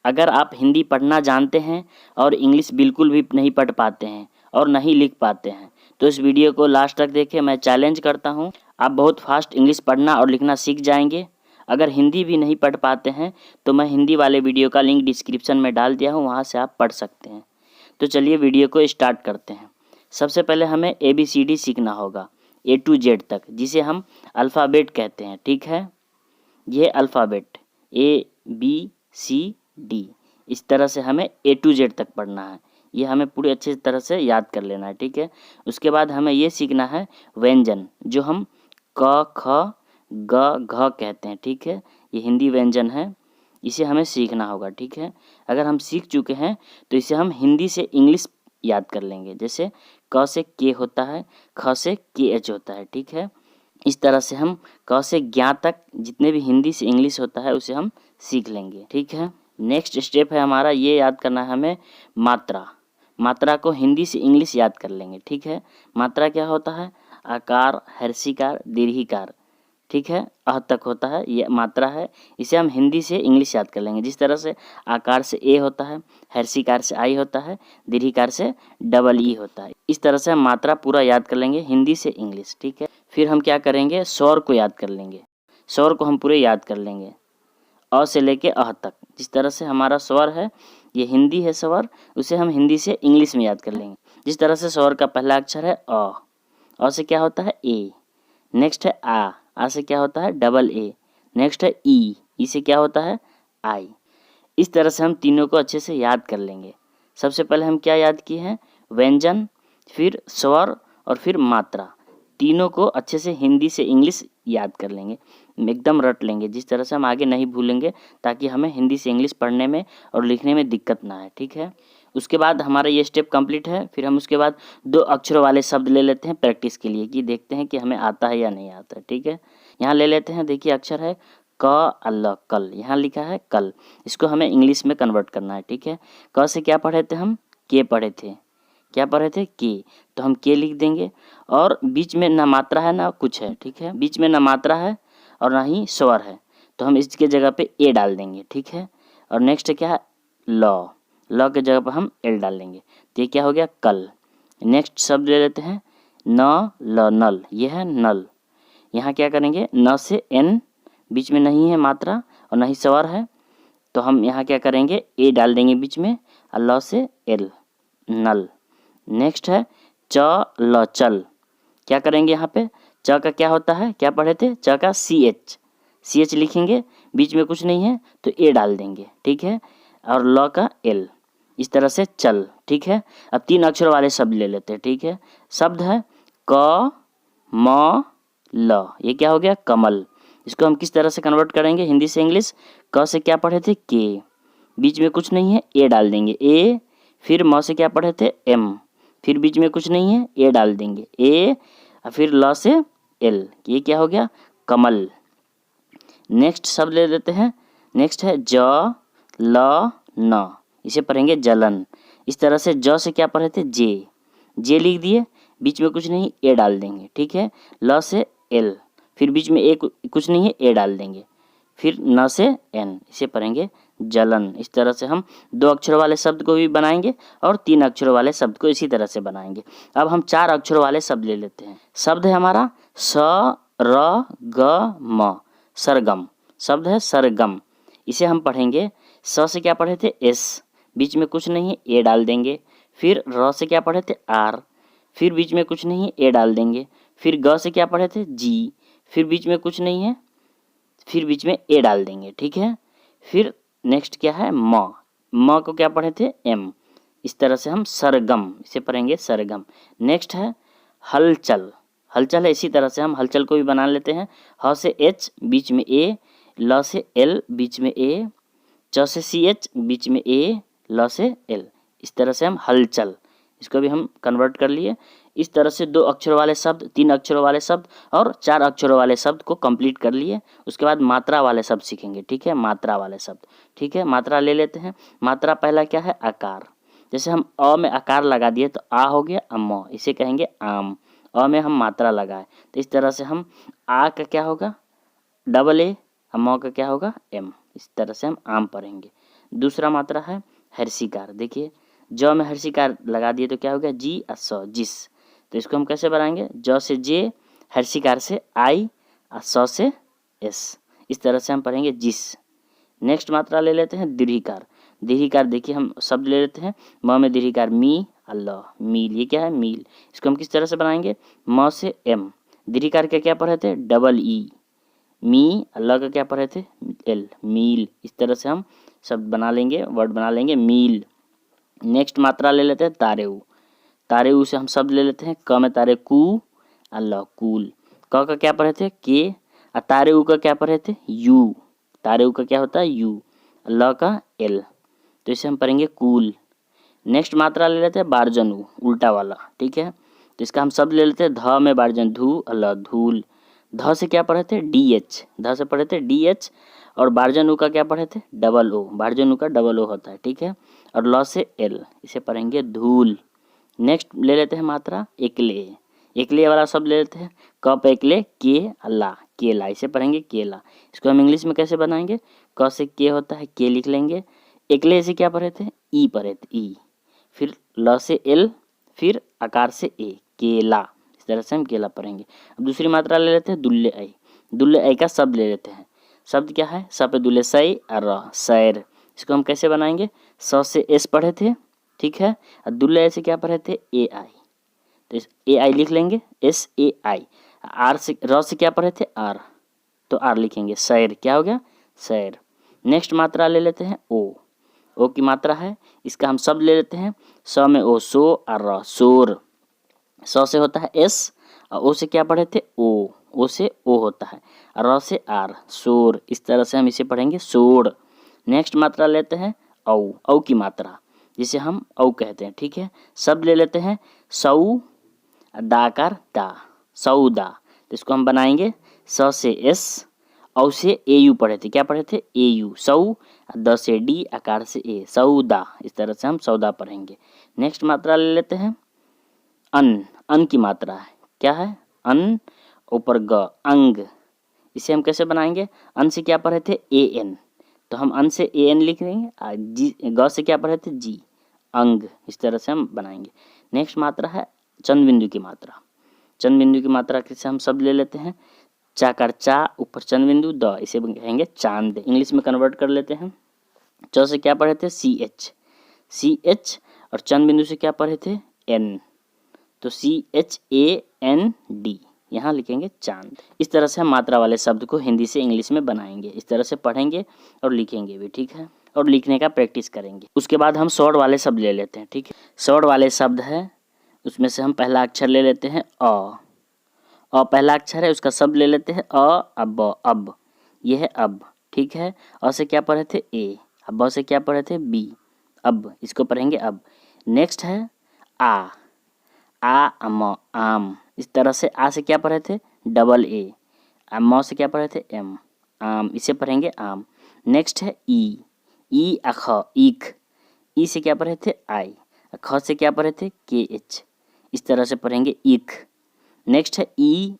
अगर आप हिंदी पढ़ना जानते हैं और इंग्लिश बिल्कुल भी नहीं पढ़ पाते हैं और नहीं लिख पाते हैं तो इस वीडियो को लास्ट तक देखें। मैं चैलेंज करता हूं, आप बहुत फास्ट इंग्लिश पढ़ना और लिखना सीख जाएंगे। अगर हिंदी भी नहीं पढ़ पाते हैं तो मैं हिंदी वाले वीडियो का लिंक डिस्क्रिप्शन में डाल दिया हूँ, वहाँ से आप पढ़ सकते हैं। तो चलिए वीडियो को स्टार्ट करते हैं। सबसे पहले हमें ABCD सीखना होगा A to Z तक, जिसे हम अल्फ़ाबेट कहते हैं। ठीक है, ये अल्फ़ाबेट ABCD, इस तरह से हमें A to Z तक पढ़ना है। ये हमें पूरी अच्छी तरह से याद कर लेना है। ठीक है, उसके बाद हमें ये सीखना है व्यंजन, जो हम क ख ग घ कहते हैं। ठीक है, ये हिंदी व्यंजन है, इसे हमें सीखना होगा। ठीक है, अगर हम सीख चुके हैं तो इसे हम हिंदी से इंग्लिश याद कर लेंगे। जैसे क से के होता है, ख से KH होता है। ठीक है, इस तरह से हम क से ज्ञ तक जितने भी हिंदी से इंग्लिश होता है उसे हम सीख लेंगे। ठीक है, नेक्स्ट स्टेप है हमारा, ये याद करना है हमें मात्रा। मात्रा को हिंदी से इंग्लिश याद कर लेंगे। ठीक है, मात्रा क्या होता है? आकार, हर्षिकार, दीर्घिकार। ठीक है, अह तक होता है, ये मात्रा है। इसे हम हिंदी से इंग्लिश याद कर लेंगे। जिस तरह से आकार से A होता है, हर्षिकार से I होता है, दीर्घिकार से EE होता है। इस तरह से हम मात्रा पूरा याद कर लेंगे हिंदी से इंग्लिश। ठीक है, फिर हम क्या करेंगे, स्वर को याद कर लेंगे। स्वर को हम पूरे याद कर लेंगे अ से लेके अह तक। जिस तरह से हमारा स्वर है, ये हिंदी है स्वर, उसे हम हिंदी से इंग्लिश में याद कर लेंगे। जिस तरह से स्वर का पहला अक्षर है अ से क्या होता है A, नेक्स्ट है आ से क्या होता है AA, नेक्स्ट है ई से क्या होता है आई। इस तरह से हम तीनों को अच्छे से याद कर लेंगे। सबसे पहले हम क्या याद किए हैं? व्यंजन, फिर स्वर और फिर मात्रा। तीनों को अच्छे से हिंदी से इंग्लिश याद कर लेंगे, एकदम रट लेंगे, जिस तरह से हम आगे नहीं भूलेंगे, ताकि हमें हिंदी से इंग्लिश पढ़ने में और लिखने में दिक्कत ना आए। ठीक है, उसके बाद हमारा ये स्टेप कंप्लीट है। फिर हम उसके बाद 2 अक्षरों वाले शब्द ले लेते हैं प्रैक्टिस के लिए, कि देखते हैं कि हमें आता है या नहीं आता है। ठीक है, यहाँ ले लेते हैं। देखिए अक्षर है क अल, कल। यहाँ लिखा है कल, इसको हमें इंग्लिश में कन्वर्ट करना है। ठीक है, क से क्या पढ़े थे हम? के पढ़े थे। क्या पढ़े थे? के। तो हम के लिख देंगे, और बीच में ना मात्रा है ना कुछ है। ठीक है, बीच में ना मात्रा है और ना ही स्वर है, तो हम इसके जगह पे ए डाल देंगे। ठीक है, और नेक्स्ट क्या है? ल के जगह पर हम एल डाल देंगे। तो ये क्या हो गया? कल। नेक्स्ट शब्द ले लेते हैं न ल, नल। ये है नल। यहाँ क्या करेंगे? न से एन, बीच में नहीं है मात्रा और नहीं स्वर है, तो हम यहाँ क्या करेंगे? ए डाल देंगे बीच में, और ल से एल, नल। नेक्स्ट है च ल, चल। क्या करेंगे यहाँ पे? च का क्या होता है? क्या पढ़े थे? च का CH लिखेंगे, बीच में कुछ नहीं है तो ए डाल देंगे। ठीक है, और ल का एल, इस तरह से चल। ठीक है, अब 3 अक्षर वाले शब्द ले लेते हैं। ठीक है, शब्द है क म ल। ये क्या हो गया? कमल। इसको हम किस तरह से कन्वर्ट करेंगे हिंदी से इंग्लिश? क से क्या पढ़े थे? के, बीच में कुछ नहीं है, ए डाल देंगे ए। फिर म से क्या पढ़े थे? एम, फिर बीच में कुछ नहीं है, ए डाल देंगे ए, और फिर ल से एल। ये क्या हो गया? कमल। नेक्स्ट शब्द ले लेते हैं। नेक्स्ट है ज ल न, इसे पढ़ेंगे जलन। इस तरह से ज से क्या पढ़े थे? जे लिख दिए, बीच में कुछ नहीं, ए डाल देंगे। ठीक है, ल से एल, फिर बीच में ए कुछ नहीं है, ए डाल देंगे, फिर न से एन, इसे पढ़ेंगे जलन। इस तरह से हम 2 अक्षरों वाले शब्द को भी बनाएंगे और 3 अक्षरों वाले शब्द को इसी तरह से बनाएंगे। अब हम 4 अक्षरों वाले शब्द ले लेते हैं। शब्द है हमारा स र ग म, सरगम। शब्द है सरगम, इसे हम पढ़ेंगे। स से क्या पढ़े थे? एस, बीच में कुछ नहीं है, ए डाल देंगे। फिर र से क्या पढ़े थे? आर, फिर बीच में कुछ नहीं है, ए डाल देंगे। फिर ग से क्या पढ़े थे? जी, फिर बीच में कुछ नहीं है, फिर बीच में ए डाल देंगे। ठीक है, फिर नेक्स्ट क्या है? म को क्या पढ़े थे? एम। इस तरह से हम सरगम, इसे पढ़ेंगे सरगम। नेक्स्ट है हलचल। हलचल है, इसी तरह से हम हलचल को भी बना लेते हैं। ह से एच, बीच में ए, ल से एल, बीच में ए, च से CH, बीच में ए, ल से एल। इस तरह से हम हलचल, इसको भी हम कन्वर्ट कर लिए। इस तरह से 2 अक्षरों वाले शब्द, 3 अक्षरों वाले शब्द और 4 अक्षरों वाले शब्द को कंप्लीट कर लिए। उसके बाद मात्रा वाले शब्द सीखेंगे। ठीक है, मात्रा वाले शब्द। ठीक है, मात्रा ले लेते हैं। मात्रा पहला क्या है? आकार। जैसे हम अ में आकार लगा दिए तो आ हो गया अम, इसे कहेंगे आम। अ में हम मात्रा लगाए तो इस तरह से हम आ का क्या होगा? AA, म का क्या होगा? एम। इस तरह से हम आम पढ़ेंगे। दूसरा मात्रा है हर्षिकार। देखिए ज में हर्षिकार लगा दिए तो क्या हो गया जी और स, जिस। तो इसको हम कैसे बनाएंगे, ज से जे, हर्षिकार से आई और स से एस, इस तरह से हम पढ़ेंगे जिस। नेक्स्ट मात्रा ले लेते हैं दीर्घिकार। दीर्घिकार देखिए हम शब्द ले लेते हैं, म में दीर्घिकार मी अल्लाह, मील, ये क्या है मील। इसको हम किस तरह से बनाएंगे, म से एम, दीर्घिकार के क्या पढ़े थे डबल ई, मी, अल्लाह का क्या पढ़े थे एल, मील। इस तरह से हम शब्द बना लेंगे, वर्ड बना लेंगे मील। नेक्स्ट मात्रा ले लेते हैं तारेऊ। तारेऊ से हम शब्द ले लेते हैं, क में तारे कू अल्लाह कूल, क का क्या पढ़े थे के, और तारेऊ का क्या पढ़े थे यू, तारेऊ का क्या होता है यू, अल्लाह का एल, तो इसे हम पढ़ेंगे कूल। नेक्स्ट मात्रा ले लेते हैं बारजनू, उल्टा वाला, ठीक है। तो इसका हम शब्द ले लेते हैं, ध में बारजन धू अल्लाह धूल, ध से क्या पढ़े थे डी एच, ध से पढ़े थे डी एच, और बारजनू का क्या पढ़े थे डबल ओ, बारजनू का डबल ओ होता है, ठीक है। और ल से एल, इसे पढ़ेंगे धूल। नेक्स्ट ले लेते हैं मात्रा एकले। एकले वाला शब्द ले लेते हैं, कप एकले के अल्लाह केला, इसे पढ़ेंगे केला। इसको हम इंग्लिश में कैसे बनाएंगे, क से के होता है के लिख लेंगे, एकले से क्या पढ़े थे ई पढ़े थे ई, फिर ल से एल, फिर आकार से ए, केला, इस तरह से हम केला पढ़ेंगे। अब दूसरी मात्रा ले लेते हैं दुल्ले ऐ। दुल्ले ऐ का शब्द ले लेते हैं, शब्द क्या है स पे दुल्ले सई और र सैर। इसको हम कैसे बनाएंगे, स से एस पढ़े थे, ठीक है, और दुल्ले ऐ से क्या पढ़े थे ए आई, तो ए आई लिख लेंगे एस ए आई। आर से र से क्या पढ़े थे आर, तो आर लिखेंगे सैर, क्या हो गया सैर। नेक्स्ट मात्रा ले लेते हैं ओ की मात्रा है, इसका हम शब्द ले लेते हैं, स में ओ सो और र शोर, स से होता है एस और ओ से क्या पढ़े थे ओ से ओ होता है, र से आर शोर, इस तरह से हम इसे पढ़ेंगे शोर। नेक्स्ट मात्रा लेते हैं औ की मात्रा, जिसे हम औ कहते हैं, ठीक है। शब्द ले लेते हैं सऊ दाकार दा, सऊदा, तो इसको हम बनाएंगे स से एस, औ से ए यू पढ़े थे, क्या पढ़े थे ए यू, सऊ, द से डी, आकार से ए, सऊदा, इस तरह से हम सौदा पढ़ेंगे। नेक्स्ट मात्रा ले लेते हैं अन की मात्रा है, क्या है अन, ऊपर ग अंग, इसे हम कैसे बनाएंगे, अन से क्या पढ़े थे ए एन, तो हम अन से ए एन लिख देंगे, जी ग से क्या पढ़े थे जी अंग, इस तरह से हम बनाएंगे। नेक्स्ट मात्रा है चंद बिंदु की मात्रा। चंद बिंदु की मात्रा से हम शब्द ले लेते हैं, चाकर चा, ऊपर चंद बिंदु द, इसे कहेंगे चांद, इंग्लिश में कन्वर्ट कर लेते हैं। च से क्या पढ़े थे सी एच, और चंद बिंदु से क्या पढ़े थे एन, तो CHAND, यहाँ लिखेंगे चांद। इस तरह से हम मात्रा वाले शब्द को हिंदी से इंग्लिश में बनाएंगे, इस तरह से पढ़ेंगे और लिखेंगे भी, ठीक है, और लिखने का प्रैक्टिस करेंगे। उसके बाद हम शॉर्ट वाले शब्द ले लेते हैं, ठीक है। शॉर्ट वाले शब्द है, उसमें से हम पहला अक्षर ले लेते हैं अ पहला अक्षर है, उसका शब्द ले लेते हैं अब, ये है अब, ठीक है। अ से क्या पढ़े थे ए, अब से क्या पढ़े थे बी, अब, इसको पढ़ेंगे अब। नेक्स्ट है अम आम, इस तरह से आ से क्या पढ़े थे डबल ए, म से क्या पढ़े थे एम, आम, इसे पढ़ेंगे आम। नेक्स्ट है ई अख ईख, ई से क्या पढ़े थे आई, ख से क्या पढ़े थे के एच, इस तरह से पढ़ेंगे ईख। नेक्स्ट है ई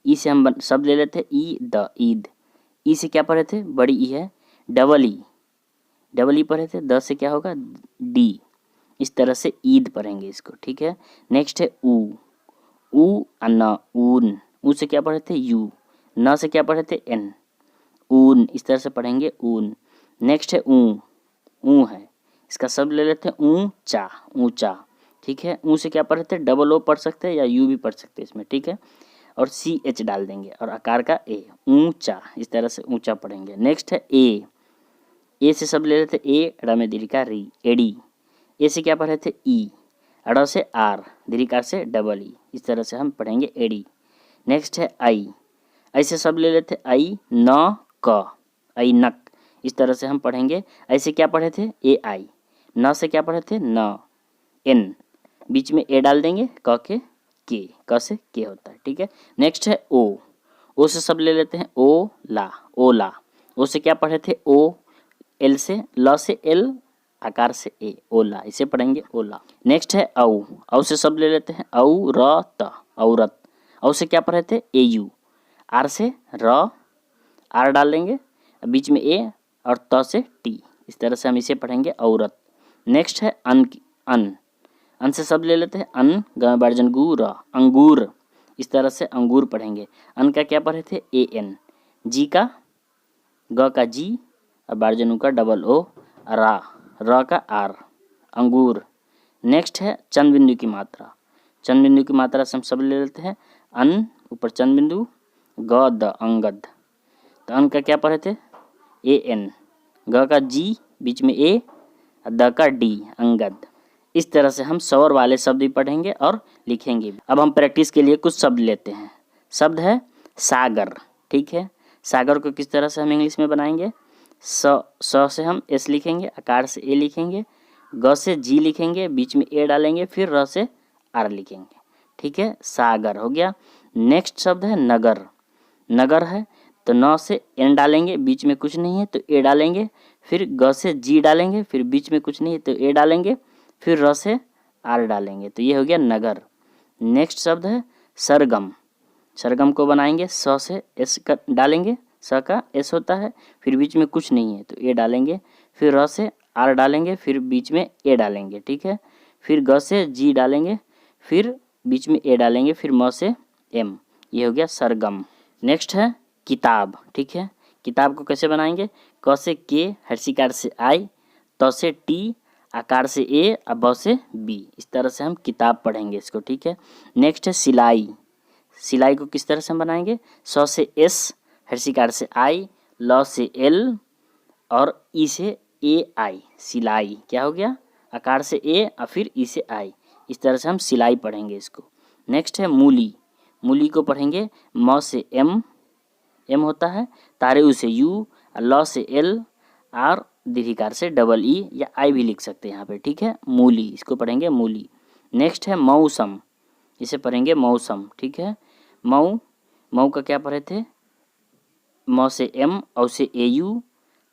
से हम शब्द ले लेते हैं ईद, ई से क्या पढ़े थे बड़ी ई है डबल ई पढ़े थे, द से क्या होगा डी, इस तरह से ईद पढ़ेंगे इसको, ठीक है। नेक्स्ट है ऊ न ऊन, ऊ से क्या पढ़े थे यू, न से क्या पढ़े थे एन, ऊन, इस तरह से पढ़ेंगे ऊन। नेक्स्ट है ऊ है, इसका शब्द ले लेते हैं ऊंचा, ठीक है। ऊ से क्या पढ़े थे डबल ओ पढ़ सकते हैं या यू भी पढ़ सकते हैं इसमें, ठीक है, और CH डाल देंगे और आकार का ए, ऊंचा, इस तरह से ऊंचा पढ़ेंगे। नेक्स्ट है ए से शब्द ले लेते हैं ए, ड़ में दीर्घिकार री, एडी, ए से क्या पढ़े थे ई, अड़ से आर, दीर्घिकार से डबल ई, इस तरह से हम पढ़ेंगे एडी। नेक्स्ट है आई से शब्द ले लेते आई न क, आई नक, इस तरह से हम पढ़ेंगे। ऐसे क्या पढ़े थे ए आई, न से क्या पढ़े थे न एन, बीच में ए डाल देंगे, क से के होता है, ठीक है। नेक्स्ट है ओ से शब्द ले लेते हैं ओला, ओ से क्या पढ़े थे ओ, एल से, ल से एल, आकार से ए, ओला, इसे पढ़ेंगे ओला। नेक्स्ट है औ से शब्द ले लेते हैं औरत, औ से क्या पढ़े थे ए यू, आर से र, आर डाल देंगे, बीच में ए और त से टी, इस तरह से हम इसे पढ़ेंगे औरत। नेक्स्ट है अन अन से शब्द ले लेते हैं। अन ग बार्जन गु र अंगूर, इस तरह से अंगूर पढ़ेंगे। अन का क्या पढ़े थे? A N. जी का ग का जी और बार्जन उ का डबल ओ रा, र का आर अंगूर। नेक्स्ट है चंद बिंदु की मात्रा। चंद बिंदु की मात्रा से हम शब्द ले लेते हैं। अन ऊपर चंद बिंदु ग द अंगद। तो अन का क्या पढ़े थे? ए एन, ग का जी बीच में ए, द का डी अंगद। इस तरह से हम स्वर वाले शब्द भी पढ़ेंगे और लिखेंगे। अब हम प्रैक्टिस के लिए कुछ शब्द लेते हैं। शब्द है सागर, ठीक है। सागर को किस तरह से हम इंग्लिश में बनाएंगे? स से हम एस लिखेंगे, आकार से ए लिखेंगे, ग से जी लिखेंगे, बीच में ए डालेंगे, फिर र से आर लिखेंगे, ठीक है। सागर हो गया। नेक्स्ट शब्द है नगर। नगर है तो न से एन डालेंगे, बीच में कुछ नहीं है तो ए डालेंगे, फिर ग से जी डालेंगे, फिर बीच में कुछ नहीं है तो ए डालेंगे, फिर र से आर डालेंगे, तो ये हो गया नगर। नेक्स्ट शब्द है सरगम। सरगम को बनाएंगे स से एस का डालेंगे, स का एस होता है, फिर बीच में कुछ नहीं है तो ए डालेंगे, फिर र से आर डालेंगे, फिर बीच में ए डालेंगे, ठीक है। फिर ग से जी डालेंगे, फिर बीच में ए डालेंगे, फिर म से एम, ये हो गया सरगम। नेक्स्ट है किताब, ठीक है। किताब को कैसे बनाएंगे? क से के, हर्षिकार से आई, त से टी, आकार से ए और ब से बी, इस तरह से हम किताब पढ़ेंगे इसको, ठीक है। नेक्स्ट है सिलाई। सिलाई को किस तरह से हम बनाएंगे? स से एस, हर्षिकार से आई, ल से एल और ई से ए आई, सिलाई। क्या हो गया? आकार से ए और फिर ई से आई, इस तरह से हम सिलाई पढ़ेंगे इसको। नेक्स्ट है मूली। मूली को पढ़ेंगे म से एम, एम होता है, तारे उ से यू, ल से एल, आर दीर्घिकार से डबल ई या आई भी लिख सकते हैं यहाँ पे, ठीक है। मूली, इसको पढ़ेंगे मूली। नेक्स्ट है मौसम। इसे पढ़ेंगे मौसम, ठीक है। मऊ, मऊ का क्या पढ़े थे? म से एम, औ से ए यू,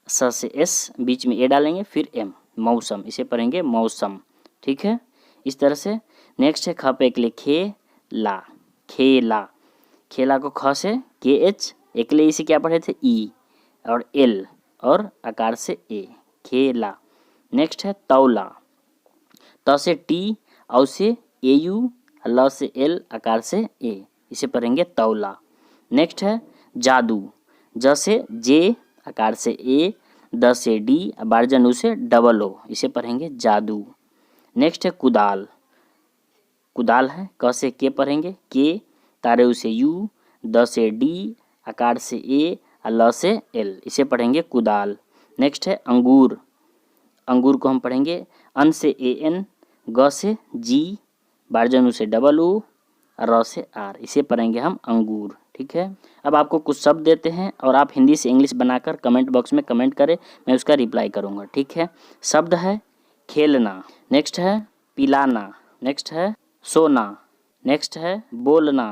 स से एस, बीच में ए डालेंगे, फिर एम, मौसम, इसे पढ़ेंगे मौसम, ठीक है। इस तरह से। नेक्स्ट है ख पे एक ले खेला। खेला, खेला को ख से के एच, एक ले इसे क्या पढ़े थे? ई और एल और आकार से ए, खेला। नेक्स्ट है तौला। त से टी, औ से ए यू, ल से एल, आकार से ए, इसे पढ़ेंगे तौला। नेक्स्ट है जादू। ज से जे, आकार से ए, द से डी, बार्जन उ से डबल ओ, इसे पढ़ेंगे जादू। नेक्स्ट है कुदाल। कुदाल है क से के पढ़ेंगे के, तारे उ से यू, द से डी, आकार से ए, ल से एल, इसे पढ़ेंगे कुदाल। नेक्स्ट है अंगूर। अंगूर को हम पढ़ेंगे अन से ए एन, ग से जी, बार्जन उ से डबल उ, र से आर, इसे पढ़ेंगे हम अंगूर, ठीक है। अब आपको कुछ शब्द देते हैं और आप हिंदी से इंग्लिश बनाकर कमेंट बॉक्स में कमेंट करें, मैं उसका रिप्लाई करूँगा, ठीक है। शब्द है खेलना। नेक्स्ट है पिलाना। नेक्स्ट है सोना। नेक्स्ट है बोलना।